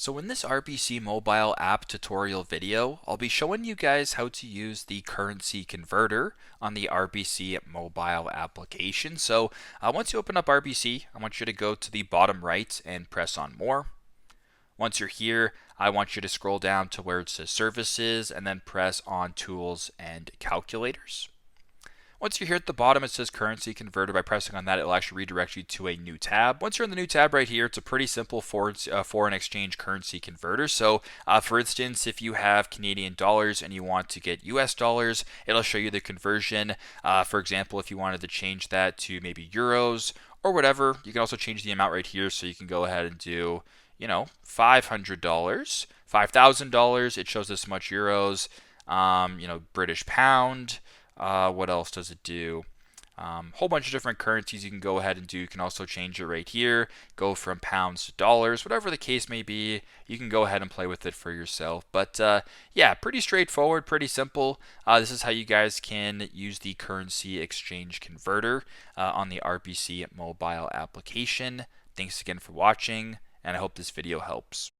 So in this RBC Mobile App tutorial video, I'll be showing you guys how to use the currency converter on the RBC mobile application. So once you open up RBC, I want you to go to the bottom right and press on More. Once you're here, I want you to scroll down to where it says Services and then press on Tools and Calculators. Once you're here at the bottom, it says Currency Converter. By pressing on that, it will actually redirect you to a new tab. Once you're in the new tab right here, it's a pretty simple foreign exchange currency converter. So, for instance, if you have Canadian dollars and you want to get US dollars, it'll show you the conversion. For example, if you wanted to change that to maybe euros or whatever, you can also change the amount right here. So you can go ahead and do, $500, $5,000. It shows this much euros. British pound. What else does it do? Whole bunch of different currencies you can go ahead and do. You can also change it right here, go from pounds to dollars, whatever the case may be. You can go ahead and play with it for yourself. But yeah, pretty straightforward, pretty simple. This is how you guys can use the currency exchange converter on the RBC mobile application. Thanks again for watching, and I hope this video helps.